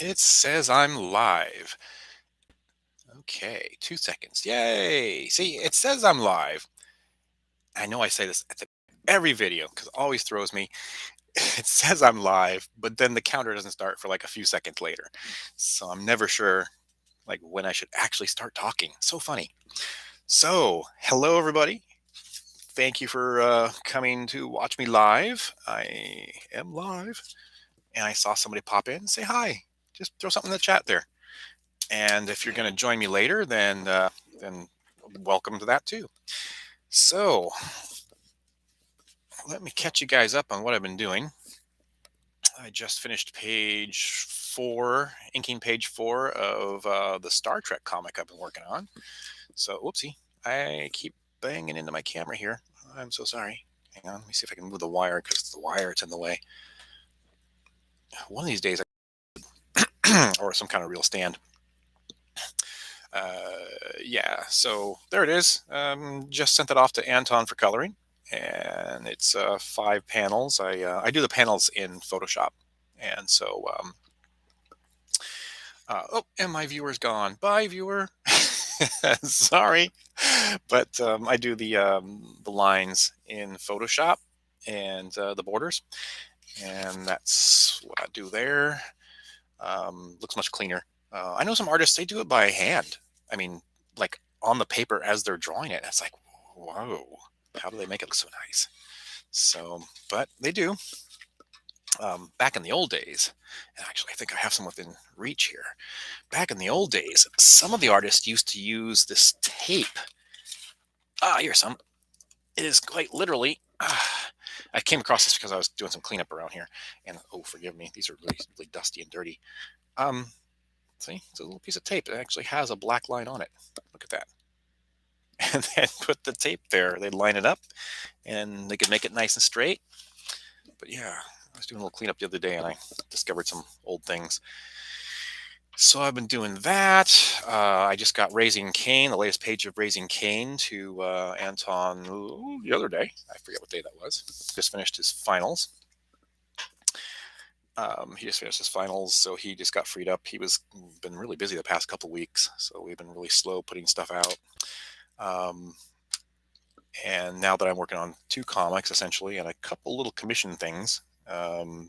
It says I'm live. Okay, 2 seconds. Yay! See, it says I'm live. I know I say this at every video because it always throws me. It says I'm live, but then the counter doesn't start for like a few seconds later. So I'm never sure like when I should actually start talking. So funny. So, hello everybody. Thank you for coming to watch me live. I am live, and I saw somebody pop in and say hi. Just throw something in the chat there. And if you're going to join me later, then welcome to that too. So let me catch you guys up on what I've been doing. I just finished page 4, inking page 4 of the Star Trek comic I've been working on. So, whoopsie, I keep banging into my camera here. I'm so sorry. Hang on, let me see if I can move the wire because the wire it's in the way. One of these days, or some kind of real stand. Yeah, so there it is. Just sent it off to Anton for coloring, and it's 5 panels. I do the panels in Photoshop, and so oh, and my viewer's gone. Bye, viewer. Sorry, but I do the lines in Photoshop and the borders, and that's what I do there. Looks much cleaner. I know some artists they do it by hand. I mean, like on the paper as they're drawing it. It's like, whoa, how do they make it look so nice? So, but they do. Back in the old days, and actually, I think I have some within reach here. Back in the old days, some of the artists used to use this tape. Here's some. It is quite literally. I came across this because I was doing some cleanup around here, and oh, forgive me, these are really, really dusty and dirty. Um, See, it's a little piece of tape. It actually has a black line on it. Look at that. And then put the tape there. They line it up, and they could make it nice and straight. But yeah, I was doing a little cleanup the other day, and I discovered some old things. So I've been doing that. I just got Raising Cain, the latest page of Raising Cain, to Anton the other day. I forget what day that was. Just finished his finals. He just finished his finals, so he just got freed up. He was been really busy the past couple weeks, so we've been really slow putting stuff out. And now that I'm working on 2 comics essentially and a couple little commission things, then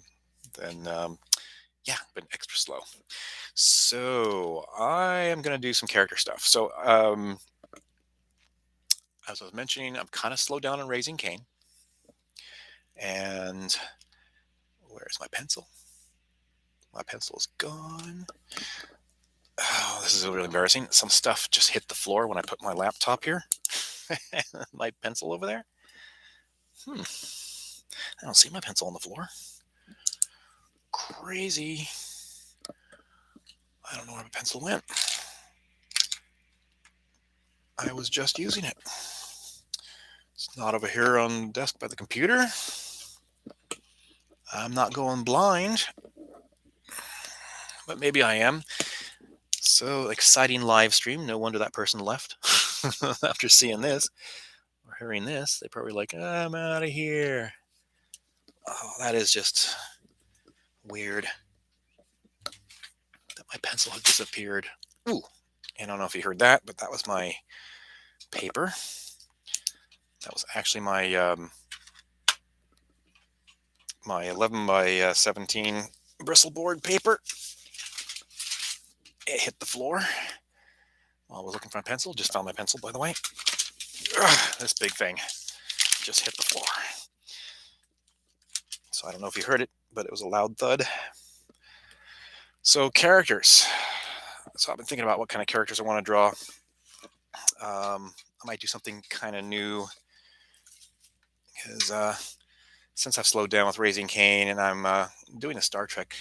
yeah, been extra slow. So I am going to do some character stuff. So as I was mentioning, I'm kind of slowed down on Raising Cain. And where's my pencil? My pencil is gone. Oh, this is really embarrassing. Some stuff just hit the floor when I put my laptop here. My pencil over there. I don't see my pencil on the floor. Crazy. I don't know where my pencil went. I was just using it. It's not over here on the desk by the computer. I'm not going blind, but maybe I am. So exciting live stream. No wonder that person left after seeing this or hearing this. They probably like, I'm out of here. Oh, that is just weird that my pencil had disappeared. Ooh, and I don't know if you heard that, but that was my paper. That was actually my 11 by 17 bristle board paper. It hit the floor while I was looking for my pencil. Just found my pencil, by the way. This big thing just hit the floor. So I don't know if you heard it, but it was a loud thud. So characters. So I've been thinking about what kind of characters I want to draw. I might do something kind of new because since I've slowed down with Raising Cain and I'm doing a Star Trek,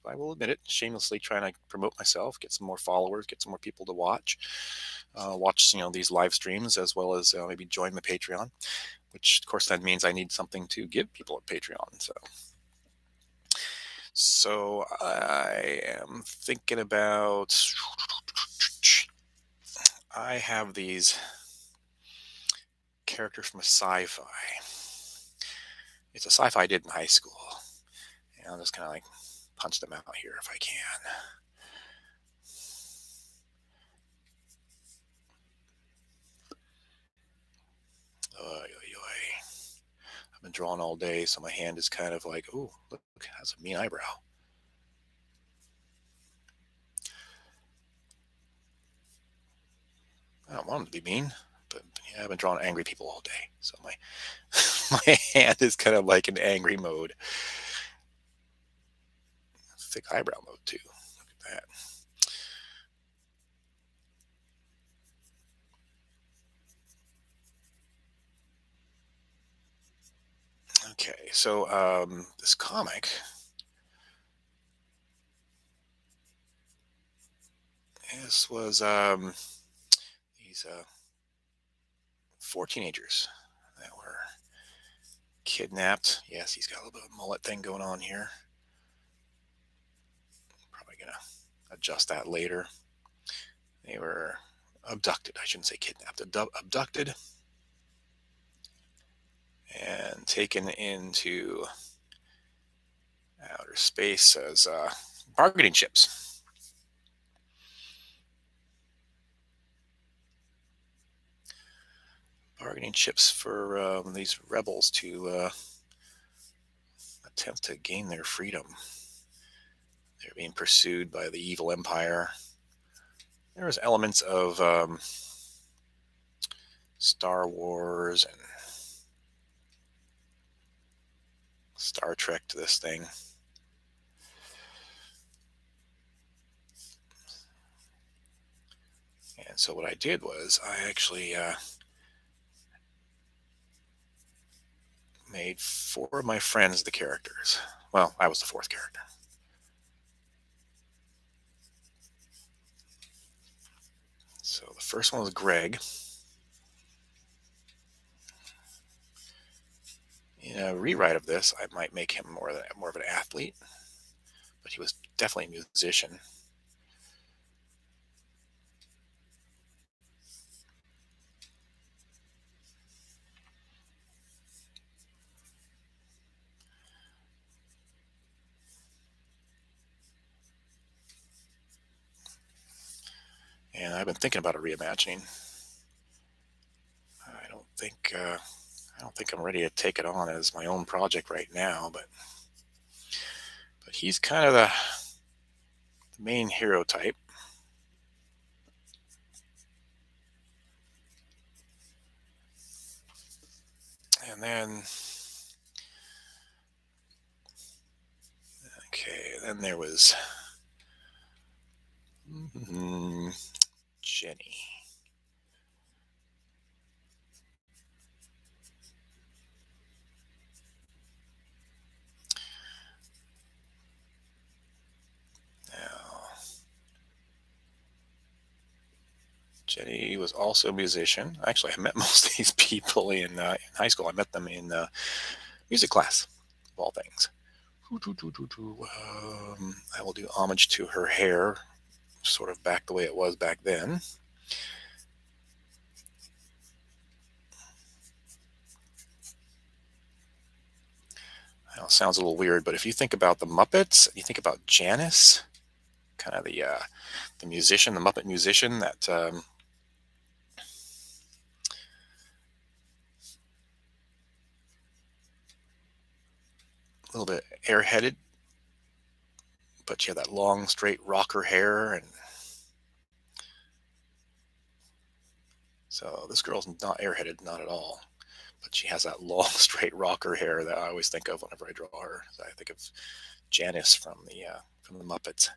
I will admit it, shamelessly trying to promote myself, get some more followers, get some more people to watch these live streams, as well as maybe join my Patreon, which of course then means I need something to give people at Patreon. So I am thinking about, I have these characters from a sci-fi. It's a sci-fi I did in high school. And I'm just kind of like punch them out here if I can. Oy, oy, oy. I've been drawing all day, so my hand is kind of like, ooh, look, that's a mean eyebrow. I don't want them to be mean, but yeah, I've been drawing angry people all day, so my my hand is kind of like in angry mode. Thick eyebrow mode too. Look at that. Okay, so this comic, this was these 4 teenagers that were kidnapped. Yes, he's got a little bit of a mullet thing going on here. Probably gonna adjust that later. They were abducted. I shouldn't say kidnapped. Abducted and taken into outer space as bargaining chips. Bargaining chips for these rebels to attempt to gain their freedom. They're being pursued by the evil empire. There was elements of Star Wars and Star Trek to this thing. And so what I did was I actually made 4 of my friends the characters. Well, I was the 4th character. So the first one was Greg. In a rewrite of this, I might make him more of an athlete, but he was definitely a musician. And I've been thinking about a reimagining. I don't think I'm ready to take it on as my own project right now, but he's kind of the main hero type. And then, okay, then there was Jenny. Now, Jenny was also a musician. Actually, I met most of these people in high school. I met them in music class, of all things. I will do homage to her hair, sort of back the way it was back then. I know it sounds a little weird, but if you think about the Muppets, you think about Janice, kind of the musician, the Muppet musician that a little bit airheaded, but she had that long, straight rocker hair, and so this girl's not airheaded, not at all. But she has that long, straight rocker hair that I always think of whenever I draw her. So I think of Janice from the Muppets.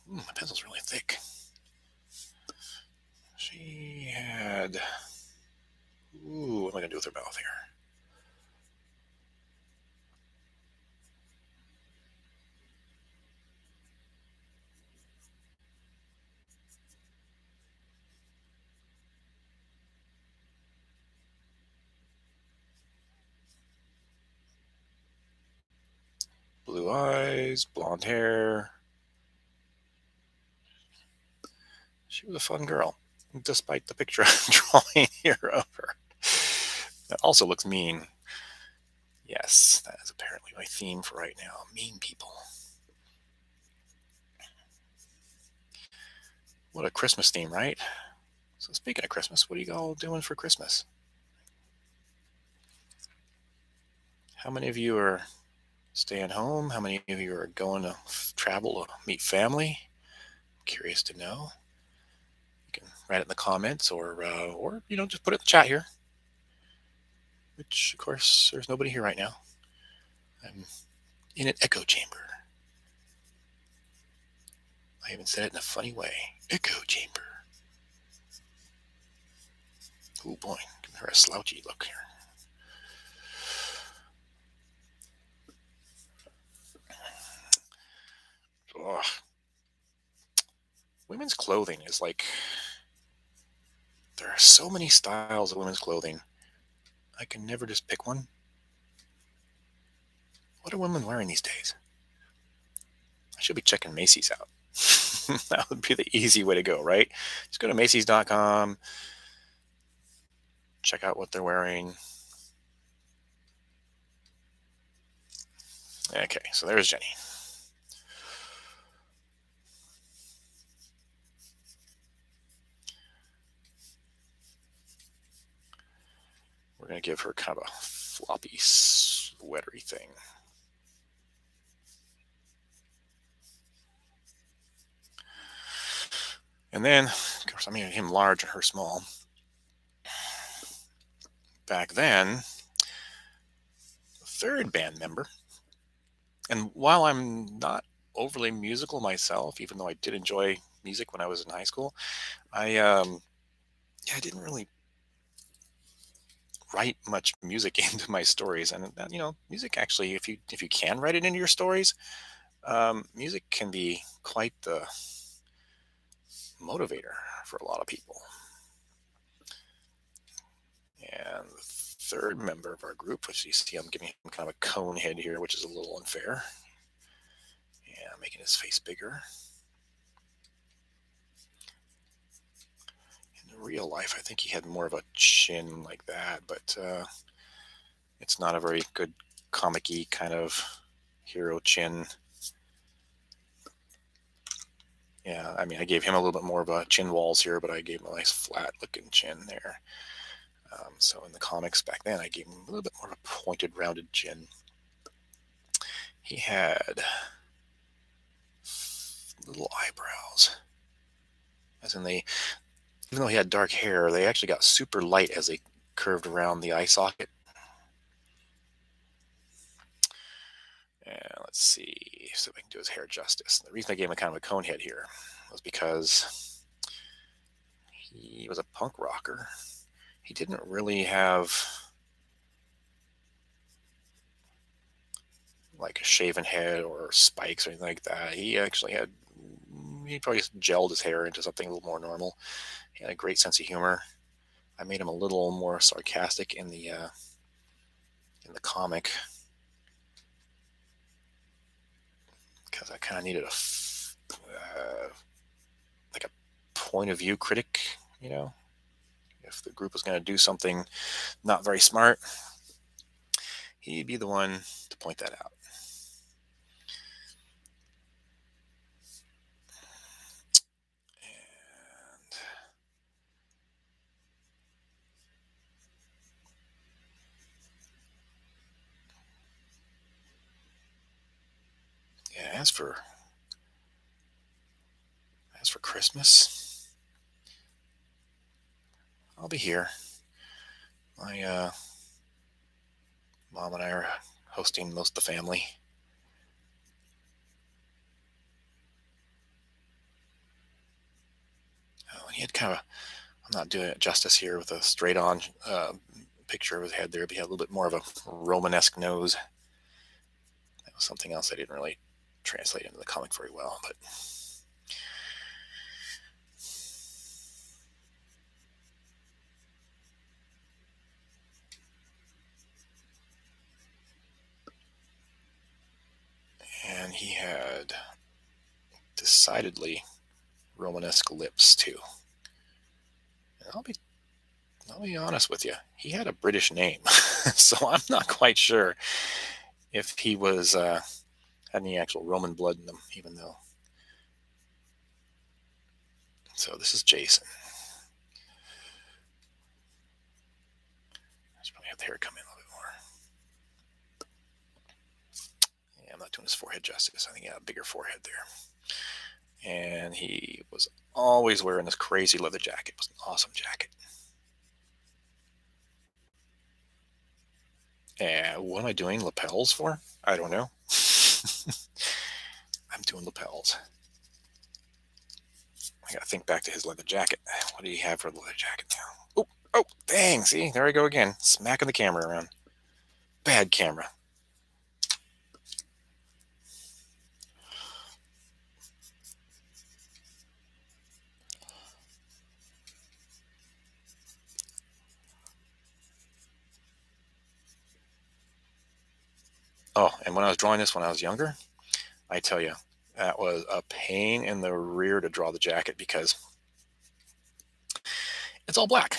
My pencil's really thick. She had. Ooh, what am I gonna do with her mouth here? Blue eyes, blonde hair. She was a fun girl, despite the picture I'm drawing here of her. That also looks mean. Yes, that is apparently my theme for right now. Mean people. What a Christmas theme, right? So speaking of Christmas, what are you all doing for Christmas? How many of you are staying home? How many of you are going to travel to meet family? Curious to know. You can write it in the comments, or just put it in the chat here. Which, of course, there's nobody here right now. I'm in an echo chamber. I even said it in a funny way. Echo chamber. Oh boy, give her a slouchy look here. Ugh. Women's clothing is like, there are so many styles of women's clothing. I can never just pick one. What are women wearing these days? I should be checking Macy's out. That would be the easy way to go, right? Just go to Macy's.com, check out what they're wearing. Okay, so there's Jenny. We're going to give her kind of a floppy, sweatery thing. And then, of course, I made him large and her small. Back then, the third band member, and while I'm not overly musical myself, even though I did enjoy music when I was in high school, I didn't really write much music into my stories. And music actually, if you can write it into your stories, music can be quite the motivator for a lot of people. And the third member of our group, which you see, I'm giving him kind of a cone head here, which is a little unfair. Yeah, making his face bigger. In real life, I think he had more of a chin like that, but it's not a very good comic-y kind of hero chin. Yeah, I mean, I gave him a little bit more of a chin walls here, but I gave him a nice flat-looking chin there. So in the comics back then, I gave him a little bit more of a pointed, rounded chin. He had little eyebrows, as in they, even though he had dark hair, they actually got super light as they curved around the eye socket. And let's see so we can do his hair justice. The reason I gave him a kind of a cone head here was because he was a punk rocker. He didn't really have like a shaven head or spikes or anything like that. He probably just gelled his hair into something a little more normal. He had a great sense of humor. I made him a little more sarcastic in the comic because I kind of needed like a point of view critic. If the group was going to do something not very smart, he'd be the one to point that out. Yeah, as for Christmas, I'll be here. My mom and I are hosting most of the family. Oh, and he had kind of, I'm not doing it justice here with a straight on picture of his head there, but he had a little bit more of a Romanesque nose. That was something else I didn't really translate into the comic very well, but and he had decidedly Romanesque lips too. And I'll be honest with you. He had a British name, so I'm not quite sure if he was had any actual Roman blood in him, even though. So this is Jason. I should probably have the hair come in a little bit more. Yeah, I'm not doing his forehead justice. I think he had a bigger forehead there. And he was always wearing this crazy leather jacket. It was an awesome jacket. And what am I doing lapels for? I don't know. I'm doing lapels. I gotta think back to his leather jacket. What do you have for the leather jacket now? Oh, dang! See, there I go again, smacking the camera around. Bad camera. Oh, and when I was drawing this when I was younger, I tell you, that was a pain in the rear to draw the jacket because it's all black.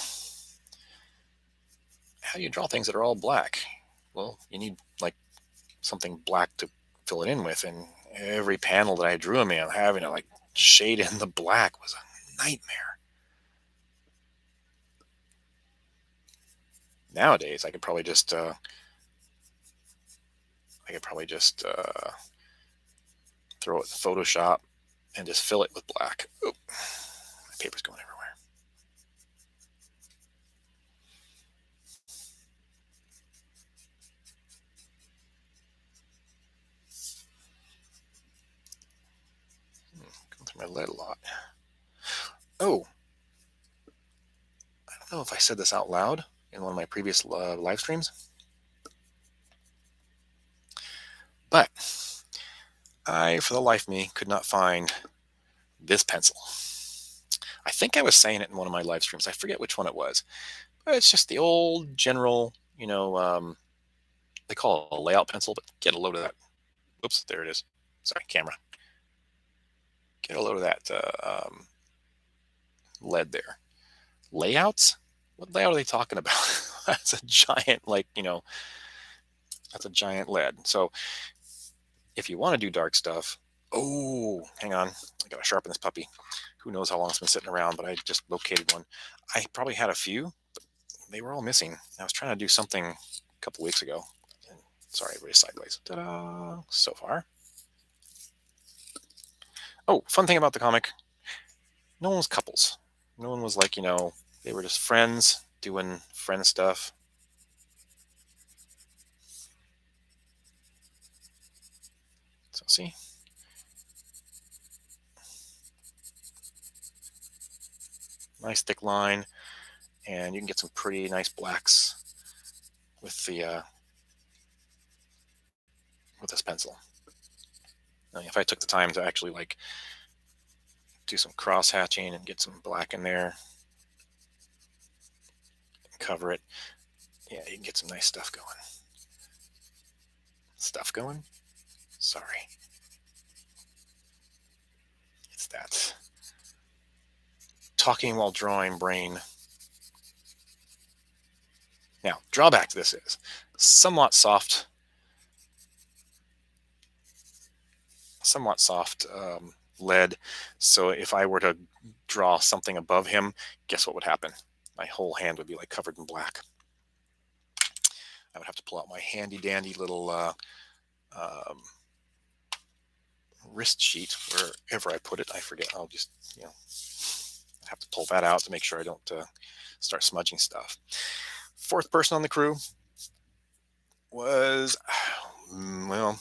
How do you draw things that are all black? Well, you need like something black to fill it in with, and every panel that I drew him in, having to like shade in the black was a nightmare. Nowadays, I could probably just throw it in Photoshop and just fill it with black. Oh, my paper's going everywhere. Going through my lead a lot. Oh, I don't know if I said this out loud in one of my previous live streams, but I, for the life of me, could not find this pencil. I think I was saying it in one of my live streams. I forget which one it was, but it's just the old general, they call it a layout pencil, but get a load of that. Oops, there it is. Sorry, camera. Get a load of that lead there. Layouts? What layout are they talking about? That's a giant, that's a giant lead. So if you want to do dark stuff, oh, hang on. I got to sharpen this puppy. Who knows how long it's been sitting around, but I just located one. I probably had a few, but they were all missing. I was trying to do something a couple weeks ago. And sorry, everybody's sideways. Ta-da! So far. Oh, fun thing about the comic. No one was couples. No one was like, they were just friends doing friend stuff. So see? Nice thick line. And you can get some pretty nice blacks with the with this pencil. Now, if I took the time to actually do some cross hatching and get some black in there, cover it, yeah, you can get some nice stuff going. Stuff going? Sorry. It's that talking while drawing brain. Now, drawback to this is somewhat soft lead. So if I were to draw something above him, guess what would happen? My whole hand would be like covered in black. I would have to pull out my handy dandy little wrist sheet wherever I put it. I forget. I'll just, have to pull that out to make sure I don't start smudging stuff. Fourth person on the crew was, well,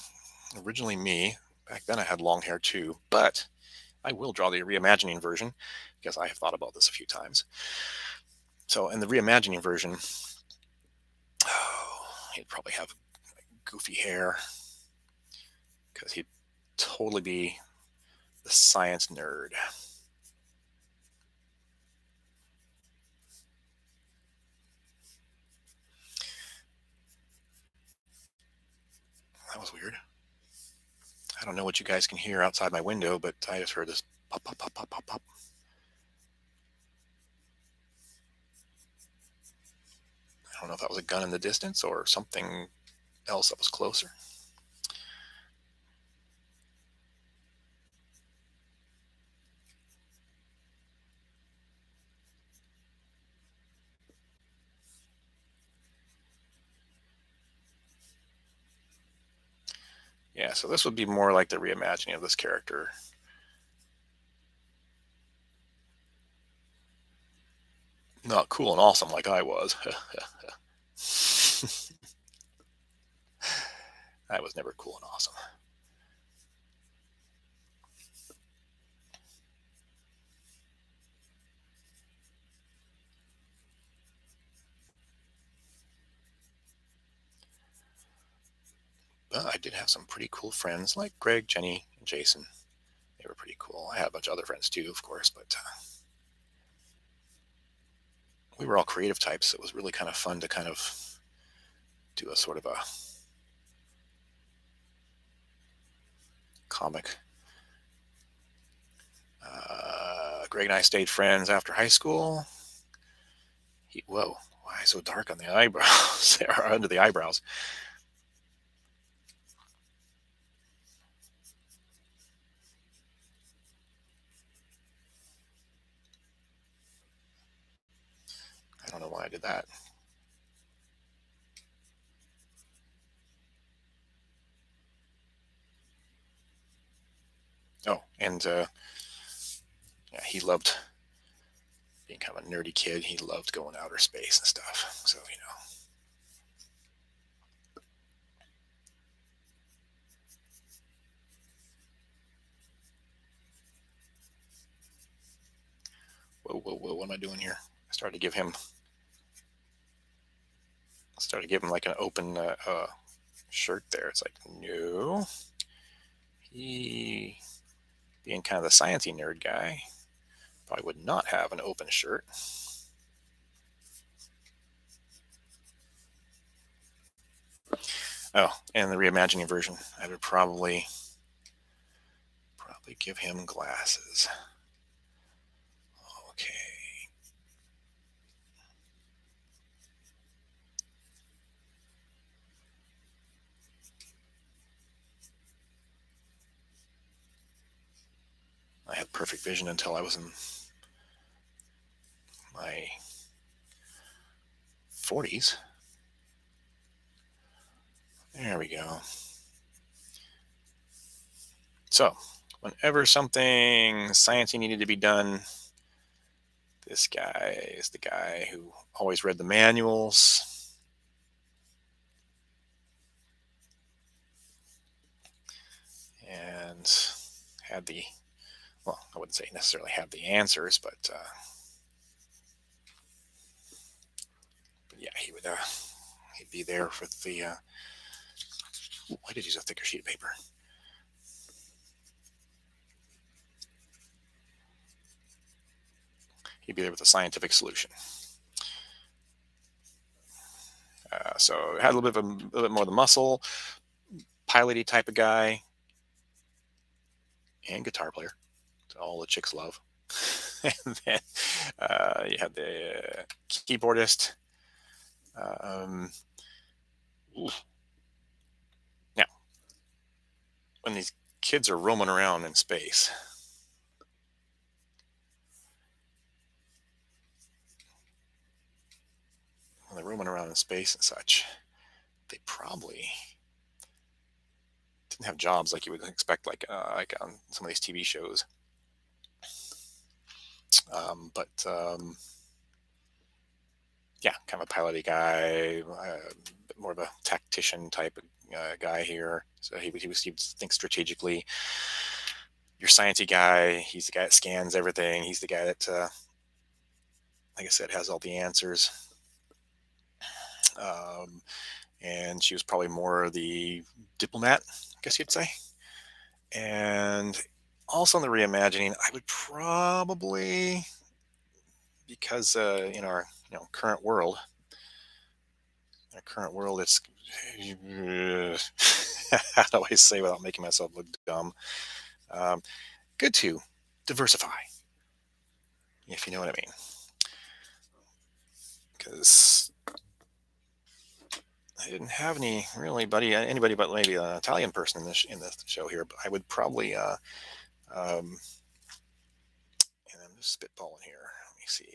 originally me. Back then I had long hair too, but I will draw the reimagining version because I have thought about this a few times. So in the reimagining version, he'd probably have goofy hair because he'd totally be the science nerd. That was weird. I don't know what you guys can hear outside my window, but I just heard this pop, pop, pop, pop, pop, pop. know if that was a gun in the distance or something else that was closer. Yeah, so this would be more like the reimagining of this character. Not cool and awesome like I was. I was never cool and awesome. But I did have some pretty cool friends like Greg, Jenny, and Jason. They were pretty cool. I had a bunch of other friends too, of course, but we were all creative types. It was really kind of fun to kind of do a sort of a comic. Greg and I stayed friends after high school. Whoa, why so dark on the eyebrows? Or under the eyebrows. I don't know why I did that. Oh, and yeah, he loved being kind of a nerdy kid. He loved going outer space and stuff. So, whoa, whoa, whoa, what am I doing here? I started to give him like an open shirt there. It's like, no, he, being kind of the sciencey nerd guy, probably would not have an open shirt. Oh, and the reimagining version, I would probably give him glasses. Okay. I had perfect vision until I was in my 40s. There we go. So, whenever something sciencey needed to be done, this guy is the guy who always read the manuals. And had the, well, I wouldn't say necessarily have the answers, but yeah, he'd be there with the. I did use a thicker sheet of paper. He'd be there with a scientific solution. So it had a little bit more of the muscle, piloty type of guy, and guitar player. So all the chicks love. And then you had the keyboardist. Now, when these kids are roaming around in space, when they're roaming around in space and such, they probably didn't have jobs like you would expect, like on some of these TV shows. But yeah, kind of a piloty guy, more of a tactician type of guy here. So he would think strategically. Your sciencey guy, he's the guy that scans everything. He's the guy that, like I said, has all the answers. Um, and she was probably more the diplomat, I guess you'd say. And also in the reimagining, I would probably, because in our current world, it's how do I say without making myself look dumb? Um, Good to diversify, if you know what I mean. Because I didn't have anybody but maybe an Italian person in the show here. But I would probably um, and I'm just spitballing here. Let me see.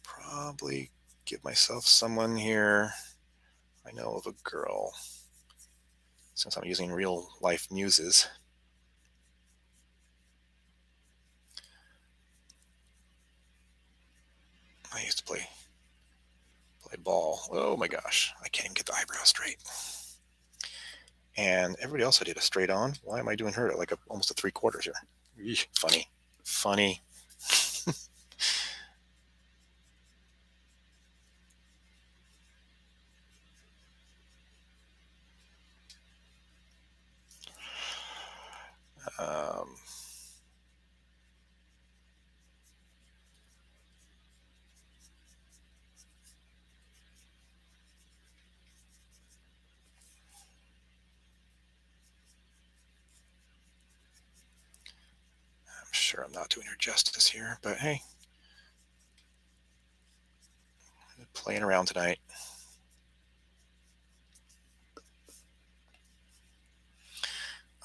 Probably give myself someone here. I know of a girl, since I'm using real life muses. I used to play ball. Oh my gosh, I can't even get the eyebrows straight. And everybody else I did a straight on. Why am I doing her at like almost a 3/4 here? Eesh, funny. Um, I'm sure I'm not doing her justice here, but hey, playing around tonight.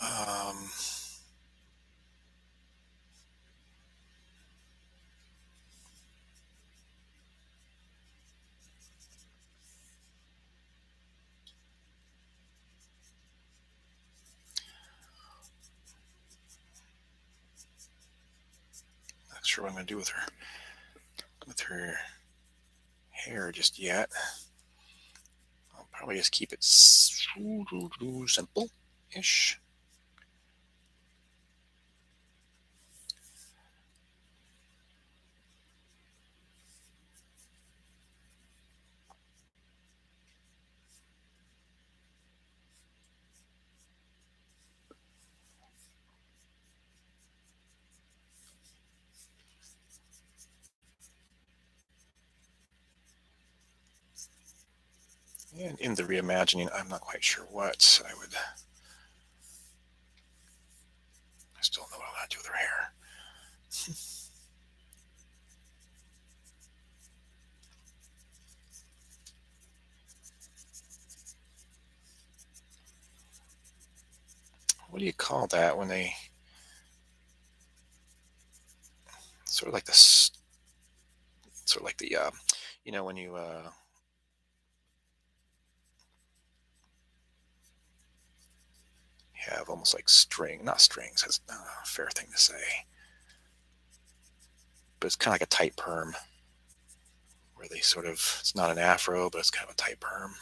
Um, Not sure what I'm going to do with her hair just yet. I'll probably just keep it simple-ish. And in the reimagining, I'm not quite sure what I still know what I'm going to do with her hair. What do you call that when they sort of like this, sort of like the, when you have almost like not strings, that's not a fair thing to say, but it's kind of like a tight perm where they sort of, it's not an afro, but it's kind of a tight perm.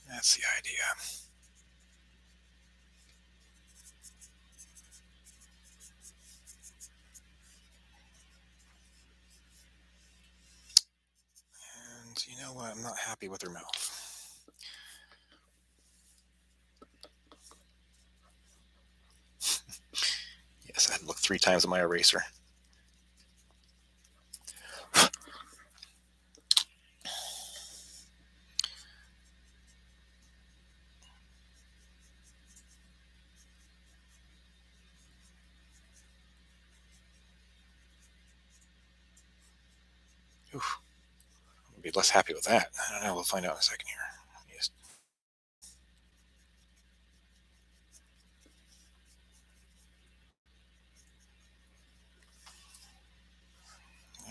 That's the idea. And you know what? I'm not happy with her mouth. Yes, I had to look 3 times at my eraser. Oof. I'll be less happy with that. I don't know. We'll find out in a second here. Just,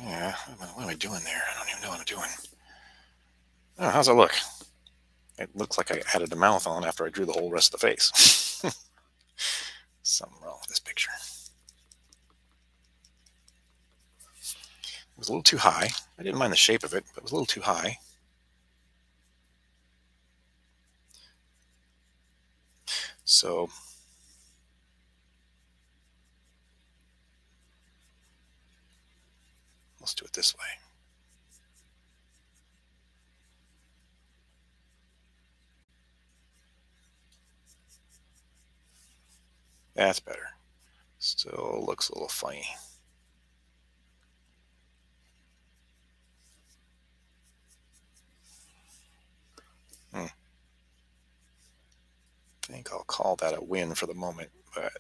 yeah, what am I doing there? I don't even know what I'm doing. Oh, how's that look? It looks like I added a mouth on after I drew the whole rest of the face. Something wrong with this picture. It was a little too high. I didn't mind the shape of it, but it was a little too high. So let's do it this way. That's better. Still looks a little funny. call that a win for the moment, but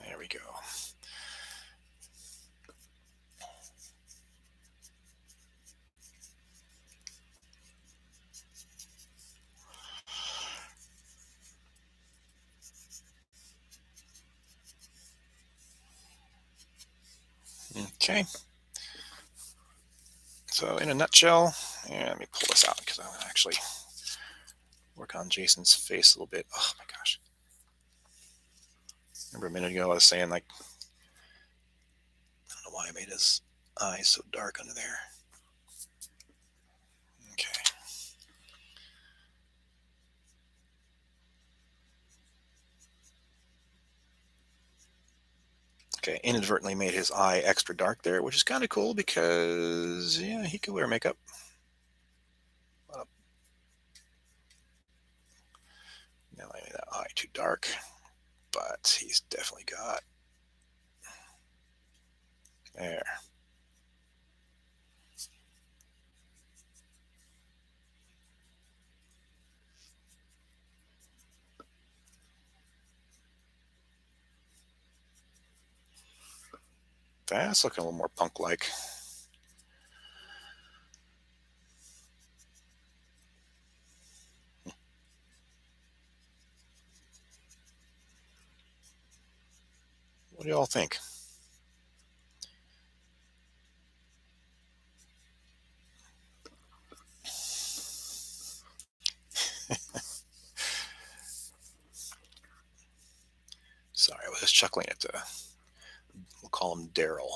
there we go. Okay. So in a nutshell, let me pull this out because I'm going to actually work on Jason's face a little bit. Oh my gosh. Remember a minute ago I was saying, like, I don't know why I made his eyes so dark under there. Okay. Okay, inadvertently made his eye extra dark there, which is kind of cool because, yeah, he could wear makeup. Now I made that eye too dark, but he's definitely got there. That's looking a little more punk-like. What do y'all think? Sorry, I was just chuckling at, we'll call him Daryl.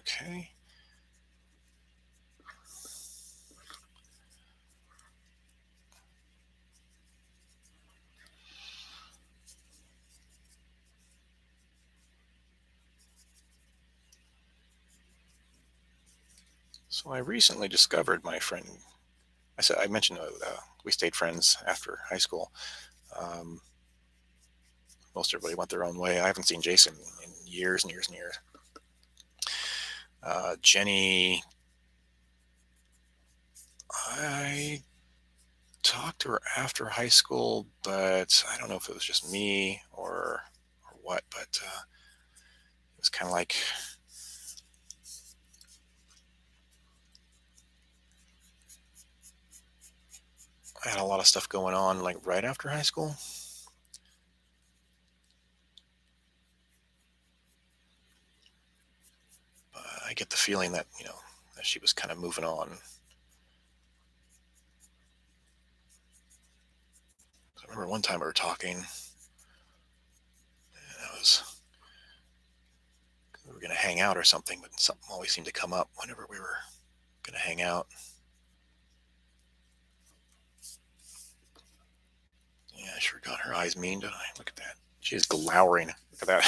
Okay. So I recently discovered my friend. I mentioned we stayed friends after high school. Um, Most everybody went their own way. I haven't seen Jason in years and years and years. Jenny, I talked to her after high school, but I don't know if it was just me or what. But it was kind of like I had a lot of stuff going on, like right after high school. But I get the feeling that that she was kind of moving on. I remember one time we were talking, and we were going to hang out or something, but something always seemed to come up whenever we were going to hang out. Yeah, I sure got her eyes mean, don't I? Look at that. She is glowering. Look at that.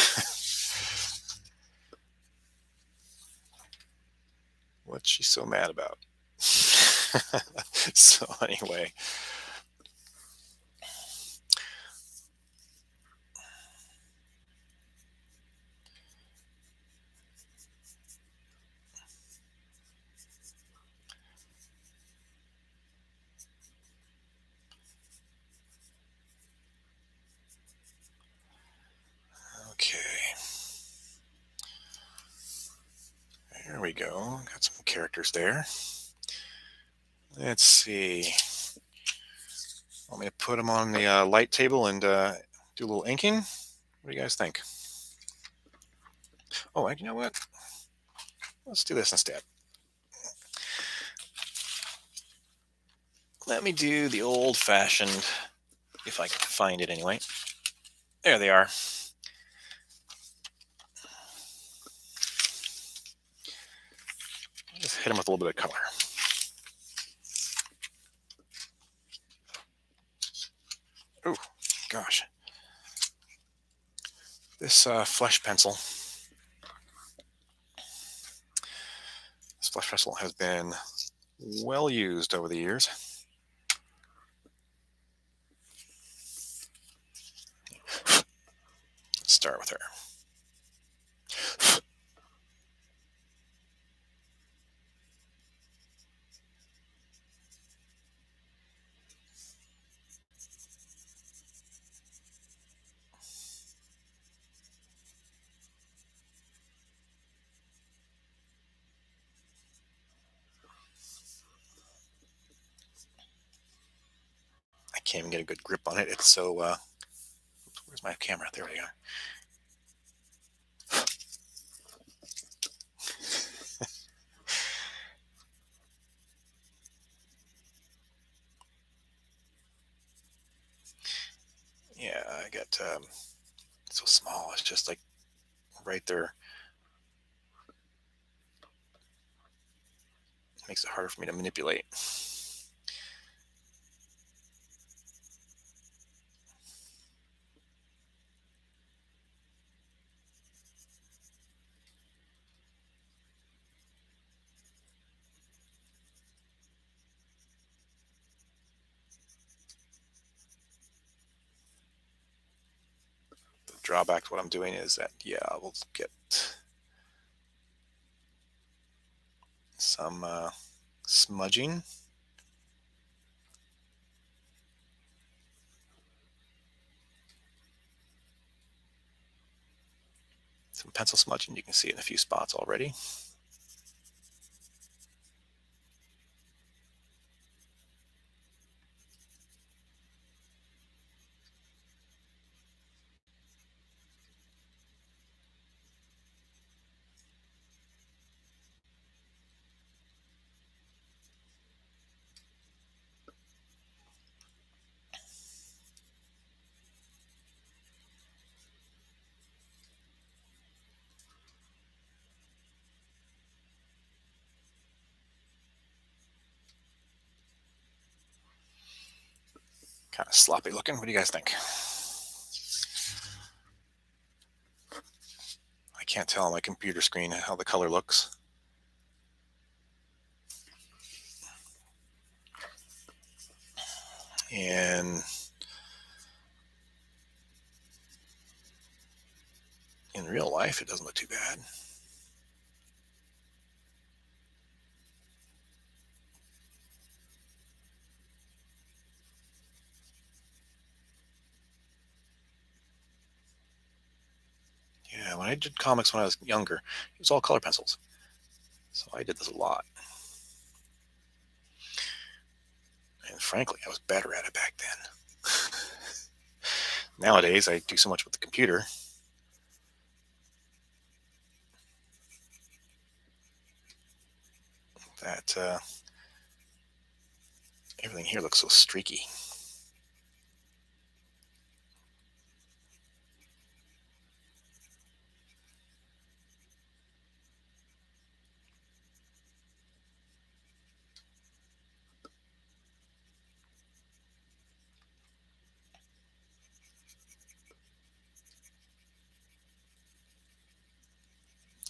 What's she so mad about? So anyway. Okay. There we go. Got some characters there. Let's see. Want me to put them on the light table and do a little inking? What do you guys think? Oh, you know what? Let's do this instead. Let me do the old-fashioned, if I can find it anyway. There they are. Just hit them with a little bit of color. Ooh, gosh. This flesh pencil. This flesh pencil has been well used over the years. Let's start with her. I can't even get a good grip on it. It's so, where's my camera? There we go. Yeah, I got so small. It's just like right there. It makes it harder for me to manipulate. The drawback to what I'm doing is that, yeah, I will get some smudging. Some pencil smudging. You can see it in a few spots already. Kind of sloppy looking. What do you guys think? I can't tell on my computer screen how the color looks. And in real life, it doesn't look too bad. Yeah, when I did comics when I was younger, it was all color pencils. So I did this a lot. And frankly, I was better at it back then. Nowadays, I do so much with the computer that everything here looks so streaky.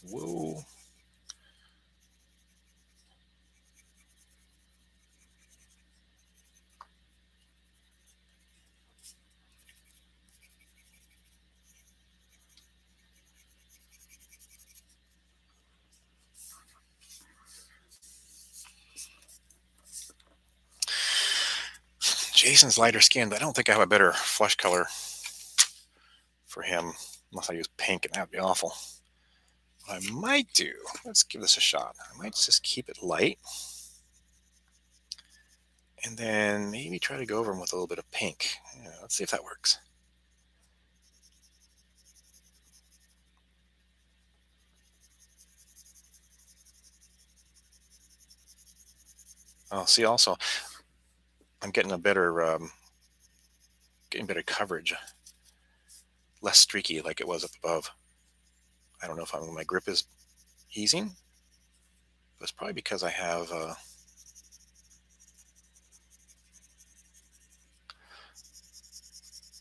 Whoa. Jason's lighter skinned. I don't think I have a better flesh color for him unless I use pink, and that would be awful. What I might do, let's give this a shot. I might just keep it light and then maybe try to go over him with a little bit of pink. Yeah, let's see if that works. Oh, see, also, I'm getting a better, getting better coverage, less streaky like it was up above. I don't know if my grip is easing, It's probably because I have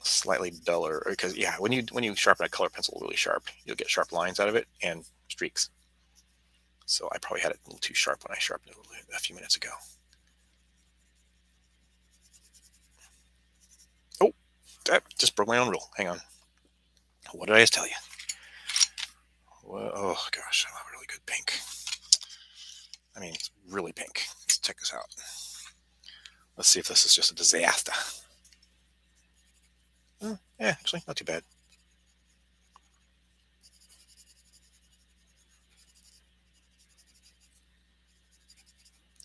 slightly duller, because yeah, when you sharpen a color pencil really sharp, you'll get sharp lines out of it and streaks. So I probably had it a little too sharp when I sharpened it a few minutes ago. Oh, that just broke my own rule. Hang on. What did I just tell you? Well, oh gosh, I love a really good pink. I mean, it's really pink. Let's check this out. Let's see if this is just a disaster. Yeah, actually, not too bad.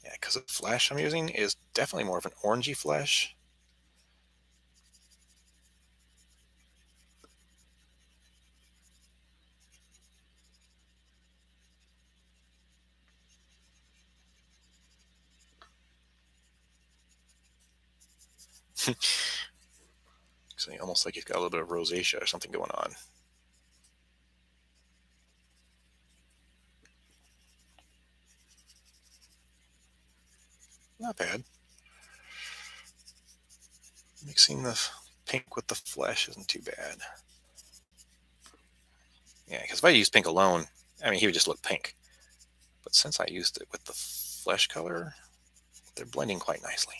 Yeah, because the flesh I'm using is definitely more of an orangey flesh. So almost like he's got a little bit of rosacea or something going on. Not bad. Mixing the pink with the flesh isn't too bad. Yeah, because if I used pink alone, I mean, he would just look pink. But since I used it with the flesh color, they're blending quite nicely.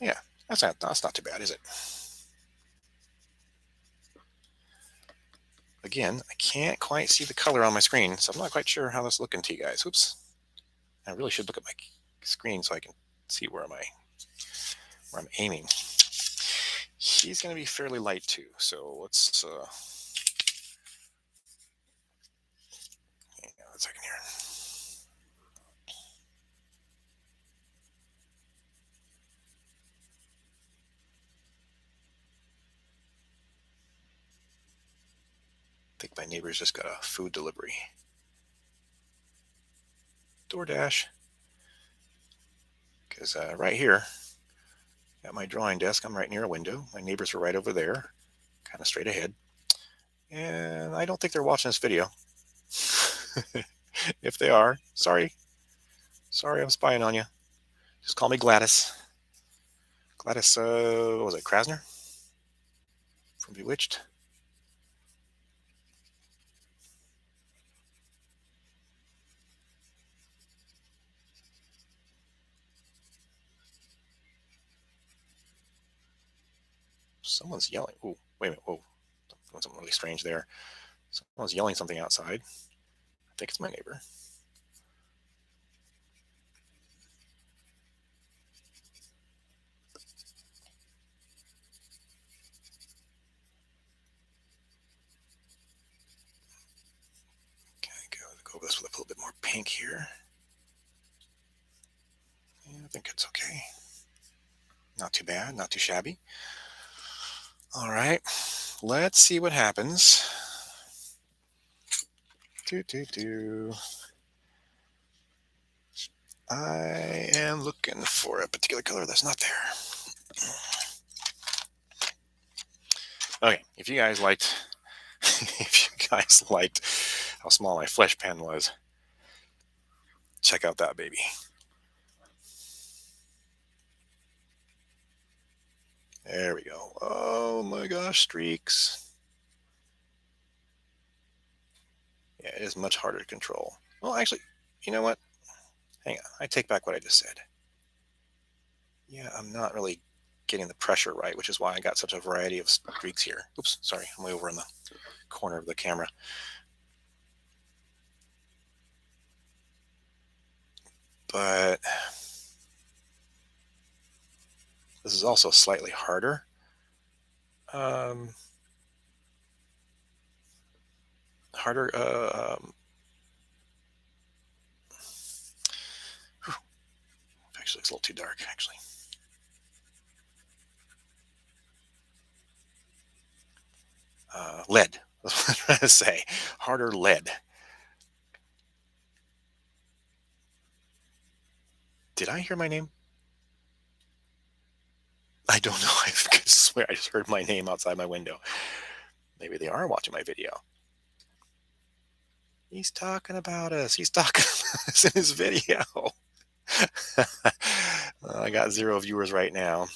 Yeah, that's not too bad, is it? Again, I can't quite see the color on my screen, so I'm not quite sure how this is looking to you guys. Oops. I really should look at my screen so I can see where I'm aiming. He's going to be fairly light too, so let's hang on a second here. I think my neighbor's just got a food delivery. DoorDash. Because right here at my drawing desk, I'm right near a window. My neighbors are right over there, kind of straight ahead. And I don't think they're watching this video. If they are, sorry. Sorry, I'm spying on you. Just call me Gladys. Gladys, what was it, Krasner? From Bewitched? Someone's yelling. Ooh, wait a minute. Whoa. Doing something really strange there. Someone's yelling something outside. I think it's my neighbor. Okay, go over this with a little bit more pink here. Yeah, I think it's okay. Not too bad, not too shabby. All right, let's see what happens. I am looking for a particular color that's not there. Okay, if you guys liked, how small my flesh pen was, check out that baby. There we go. Oh my gosh, streaks. Yeah, it is much harder to control. Well, actually, you know what? Hang on. I take back what I just said. Yeah, I'm not really getting the pressure right, which is why I got such a variety of streaks here. Oops, sorry. I'm way over in the corner of the camera. But this is also slightly harder. Harder. Actually, it's a little too dark, actually. Lead. That's what I'm trying to say. Harder lead. Did I hear my name? I don't know. I swear I just heard my name outside my window. Maybe they are watching my video. He's talking about us. He's talking about us in his video. I got 0 viewers right now.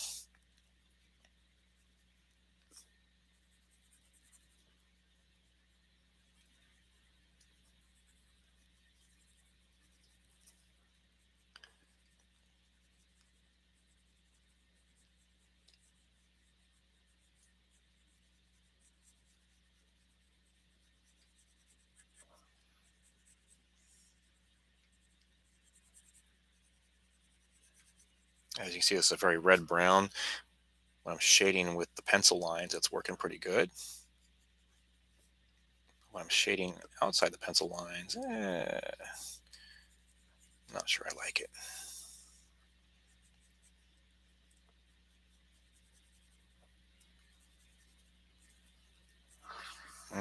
As you can see, it's a very red brown. When I'm shading with the pencil lines, it's working pretty good. When I'm shading outside the pencil lines, not sure I like it.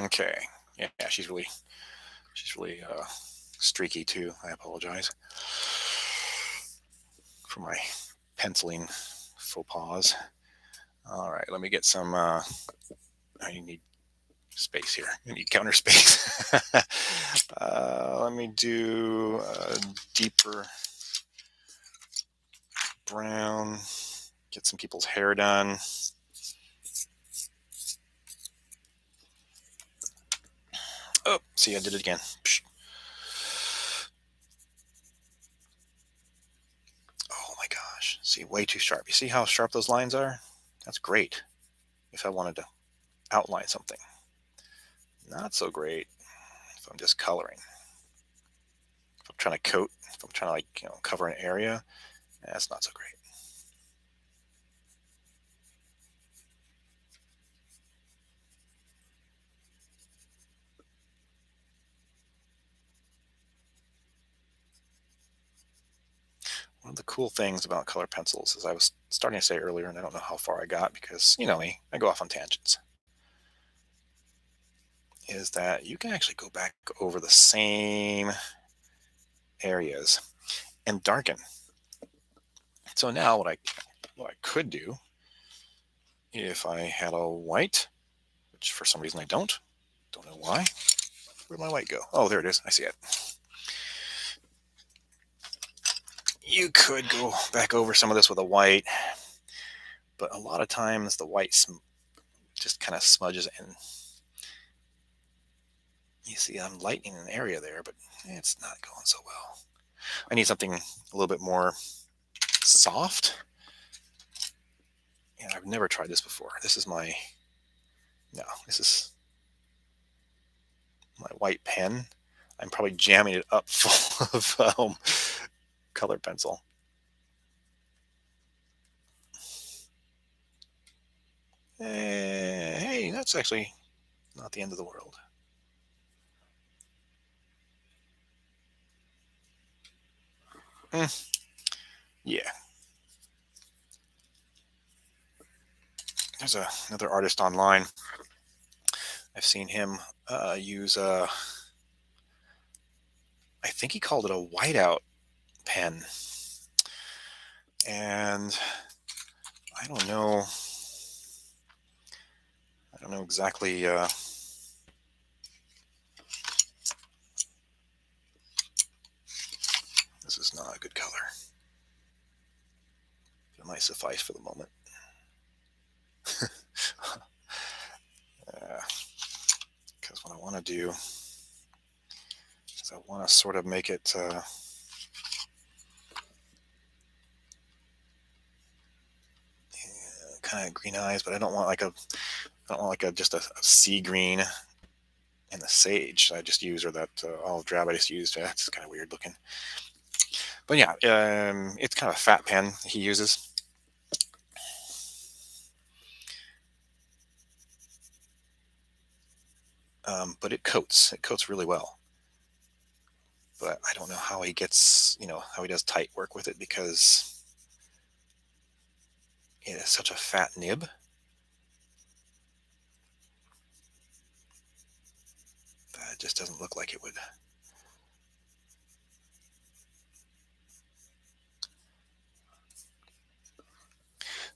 Okay. Yeah, she's really streaky too. I apologize for my penciling faux pas. All right, let me get some. I need space here. I need counter space. Let me do a deeper brown. Get some people's hair done. Oh, see, I did it again. Psh. Oh my gosh. See, way too sharp. You see how sharp those lines are? That's great if I wanted to outline something. Not so great if I'm just coloring. If I'm trying to coat, if I'm trying to cover an area, that's not so great. One of the cool things about color pencils, as I was starting to say earlier, and I don't know how far I got because, you know me, I go off on tangents, is that you can actually go back over the same areas and darken. So now what I could do, if I had a white, which for some reason I don't know why. Where'd my white go? Oh, there it is. I see it. You could go back over some of this with a white, but a lot of times the white just kind of smudges in. You see, I'm lightening an area there, but it's not going so well. I need something a little bit more soft. And I've never tried this before. This is my white pen. I'm probably jamming it up full of color pencil. Hey, that's actually not the end of the world. Yeah. There's another artist online. I've seen him use I think he called it a whiteout pen. And I don't know exactly. This is not a good color. It might suffice for the moment. Because what I want to do is I want to sort of make it kind of green eyes, but I don't want just a sea green and the sage I just used, or that olive drab I just used. That's kind of weird looking. But yeah, it's kind of a fat pen he uses. But it coats really well. But I don't know how he gets, how he does tight work with it, because it is such a fat nib. That it just doesn't look like it would.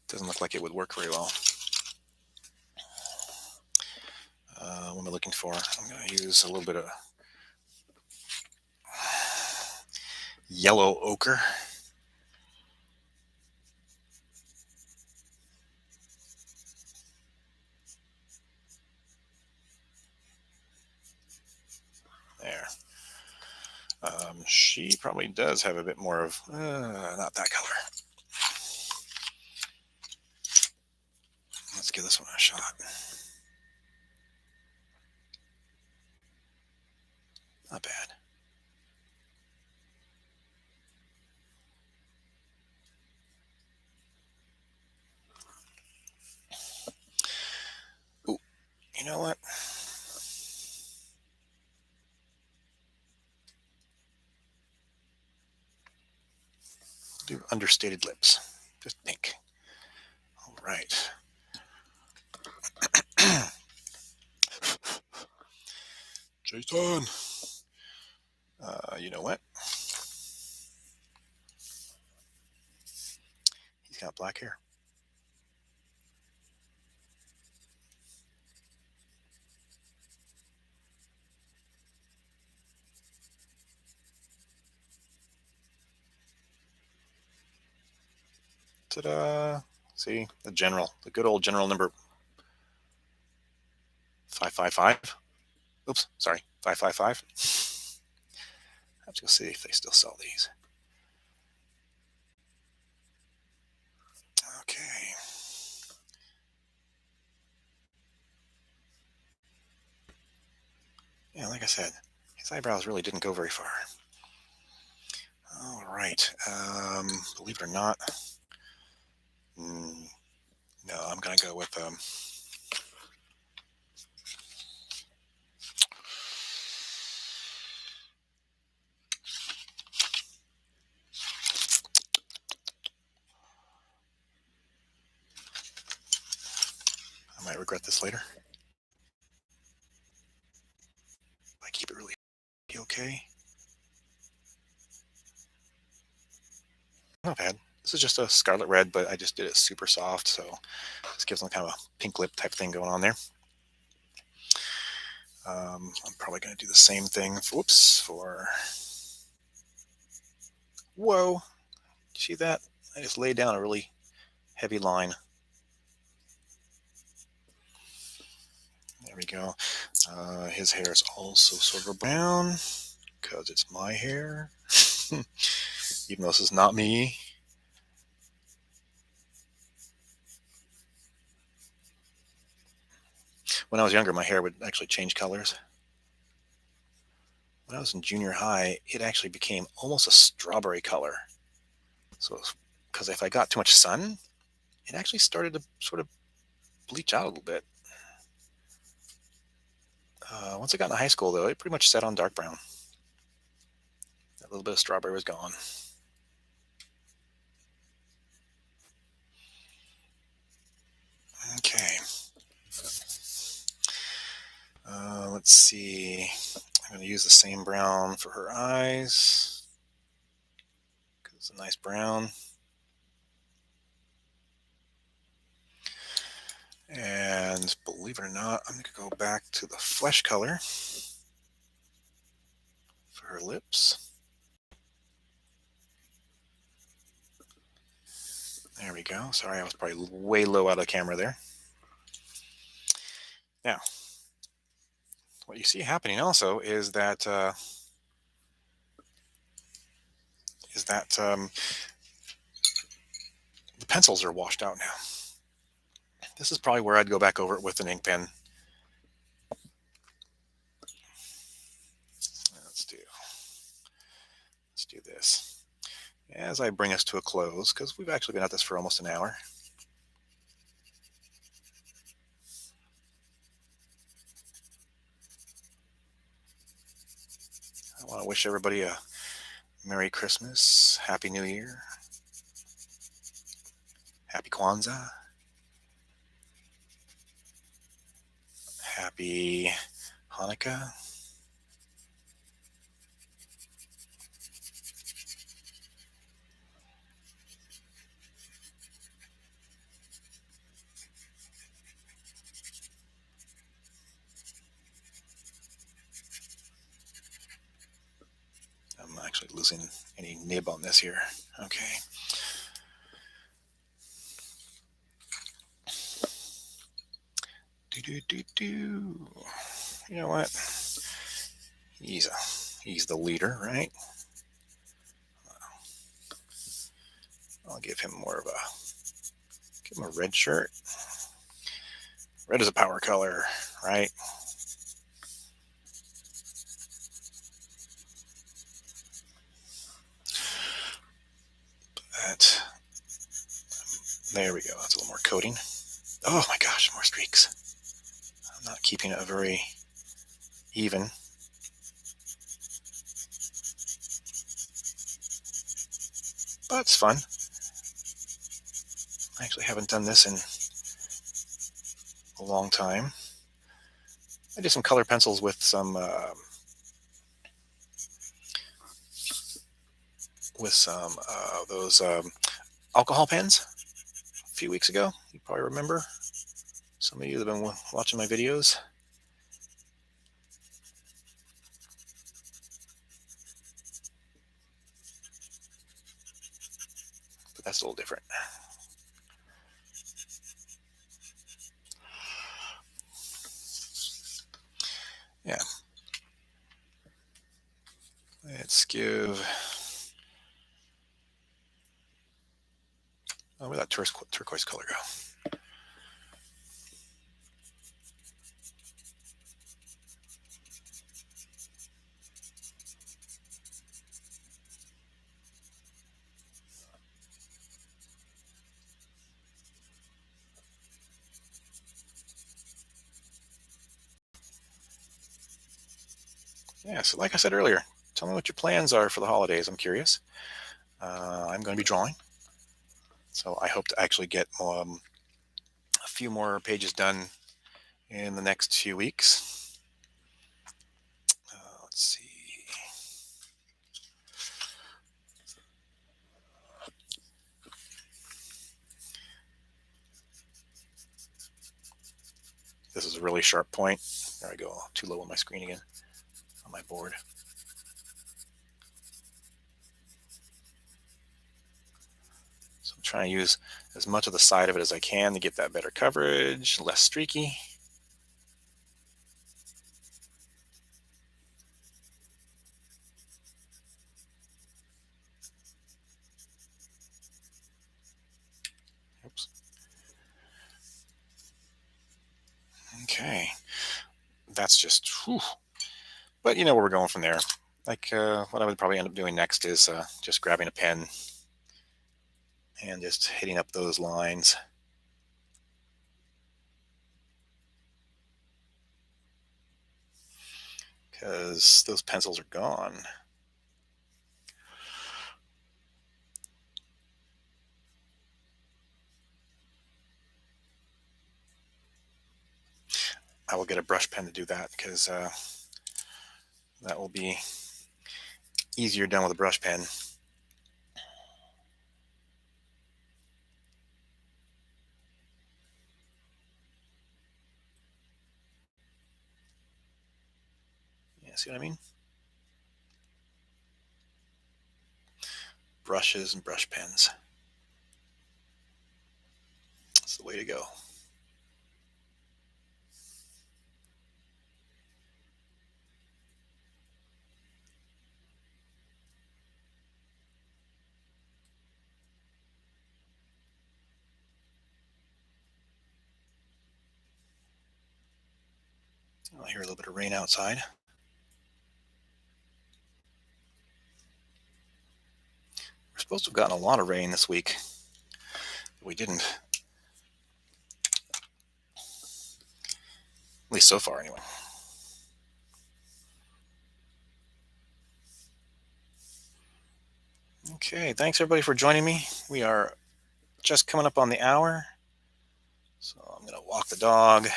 Doesn't look like it would work very well. What am I looking for? I'm going to use a little bit of yellow ochre. There. She probably does have a bit more of, not that color. Let's give this one a shot. Not bad. Ooh, you know what? Do understated lips. Just pink. All right. Jason. You know what? He's got black hair. Ta-da! See, the good old general number 555. Oops, sorry, 555. I have to go see if they still sell these. Okay. Yeah, like I said, his eyebrows really didn't go very far. All right. Believe it or not, no, I'm gonna go with I might regret this later. I keep it really okay. Not bad. This is just a scarlet red, but I just did it super soft, so this gives them kind of a pink lip type thing going on there. I'm probably going to do the same thing. For whoa, see that? I just laid down a really heavy line. There we go. His hair is also sort of brown because it's my hair, even though this is not me. When I was younger, my hair would actually change colors. When I was in junior high, it actually became almost a strawberry color. So, because if I got too much sun, it actually started to sort of bleach out a little bit. Once I got into high school, though, it pretty much set on dark brown. That little bit of strawberry was gone. Okay. Let's see. I'm going to use the same brown for her eyes because it's a nice brown. And believe it or not, I'm going to go back to the flesh color for her lips. There we go. Sorry, I was probably way low out of camera there. Now, what you see happening also is that the pencils are washed out now. This is probably where I'd go back over it with an ink pen. Let's do this. As I bring us to a close, because we've actually been at this for almost an hour. I want to wish everybody a Merry Christmas, Happy New Year, Happy Kwanzaa, Happy Hanukkah. I'm actually actually losing any nib on this here. Okay. Do. You know what? He's the leader, right? I'll give him a red shirt. Red is a power color, right? That. There we go. That's a little more coating. Oh my gosh, more streaks. I'm not keeping it very even. But it's fun. I actually haven't done this in a long time. I did some color pencils with some those alcohol pens a few weeks ago. You probably remember. Some of you that have been watching my videos. But that's a little different. Yeah. Let's give. Oh, where'd that turquoise color go? Yeah, so like I said earlier, tell me what your plans are for the holidays. I'm curious. I'm going to be drawing. So I hope to actually get a few more pages done in the next few weeks. Let's see. This is a really sharp point. There I go. Too low on my screen again, on my board. So I'm trying to use as much of the side of it as I can to get that better coverage, less streaky. Oops. Okay. That's just, whew. But you know where we're going from there. Like what I would probably end up doing next is just grabbing a pen and just hitting up those lines. Because those pencils are gone. I will get a brush pen to do that because that will be easier done with a brush pen. Yeah, see what I mean? Brushes and brush pens. That's the way to go. I hear a little bit of rain outside. We're supposed to have gotten a lot of rain this week. But we didn't. At least so far, anyway. Okay, thanks everybody for joining me. We are just coming up on the hour. So I'm going to walk the dog.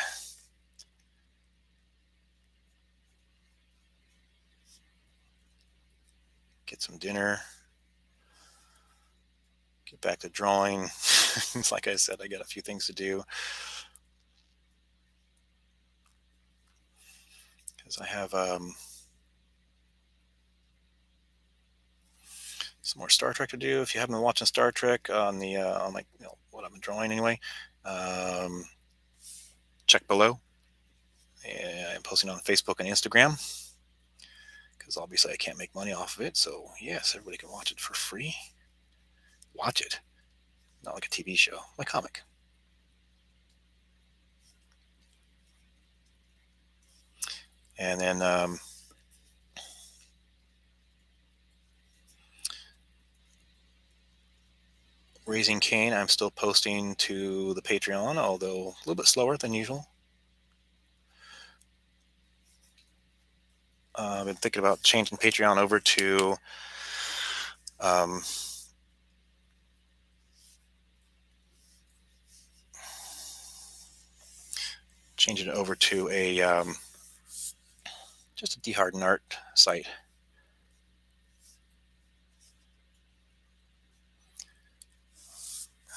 Get some dinner. Get back to drawing. Like I said, I got a few things to do. Because I have some more Star Trek to do. If you haven't been watching Star Trek on the on like what I've been drawing anyway, um, check below. And I'm posting on Facebook and Instagram because obviously I can't make money off of it. So yes, everybody can watch it for free. Watch it, not like a TV show, my comic. And then Raising Cain, I'm still posting to the Patreon, although a little bit slower than usual. I've been thinking about changing Patreon over to changing it over to a just a D.Harden art site.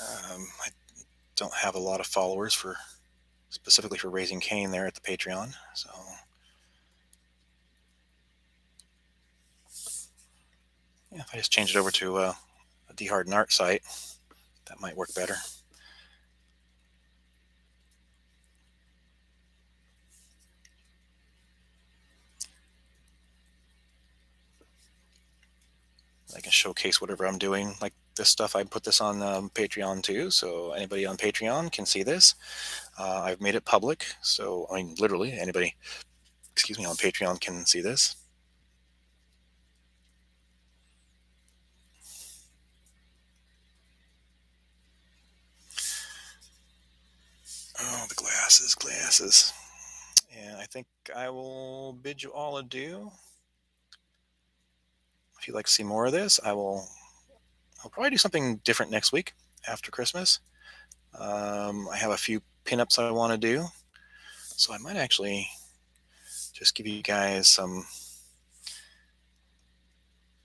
I don't have a lot of followers for specifically for Raising Cain there at the Patreon, so yeah, if I just change it over to a D.Harden art site, that might work better. I can showcase whatever I'm doing, like this stuff. I put this on Patreon too, so anybody on Patreon can see this. I've made it public, so I mean, literally anybody, excuse me, on Patreon can see this. Oh, the glasses. And I think I will bid you all adieu. If you'd like to see more of this, I'll probably do something different next week after Christmas. I have a few pinups I want to do, so I might actually just give you guys some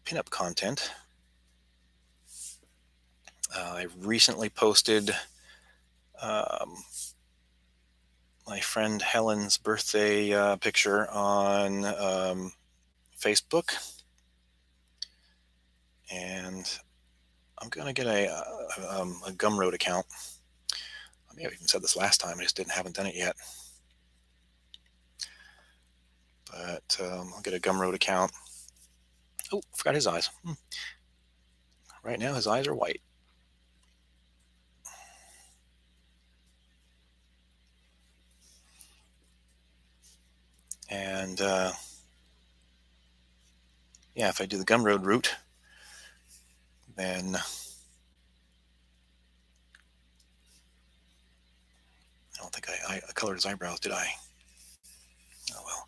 pinup content. I recently posted my friend Helen's birthday picture on Facebook, and I'm gonna get a Gumroad account. I may have even said this last time. I just haven't done it yet. But I'll get a Gumroad account. Oh, forgot his eyes. Right now, his eyes are white. And yeah, if I do the Gumroad route, then I don't think I colored his eyebrows, did I? Oh well.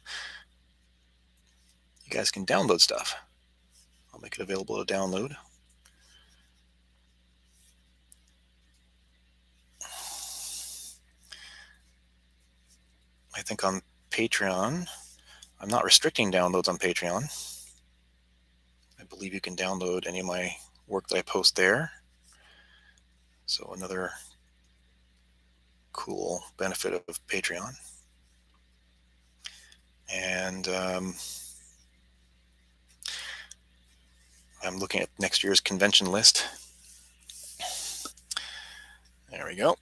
You guys can download stuff. I'll make it available to download. I think on Patreon, I'm not restricting downloads on Patreon. I believe you can download any of my work that I post there. So another cool benefit of Patreon. And I'm looking at next year's convention list. There we go.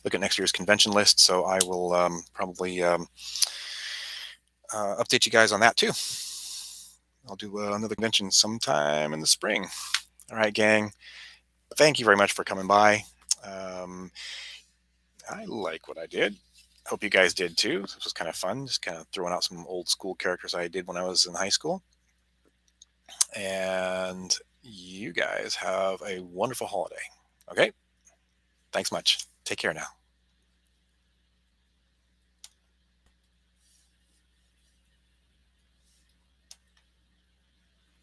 Look at next year's convention list. So I will probably update you guys on that too. I'll do another convention sometime in the spring. All right, gang. Thank you very much for coming by. I like what I did. Hope you guys did too. This was kind of fun, just kind of throwing out some old school characters I did when I was in high school. And you guys have a wonderful holiday. Okay? Thanks much. Take care now.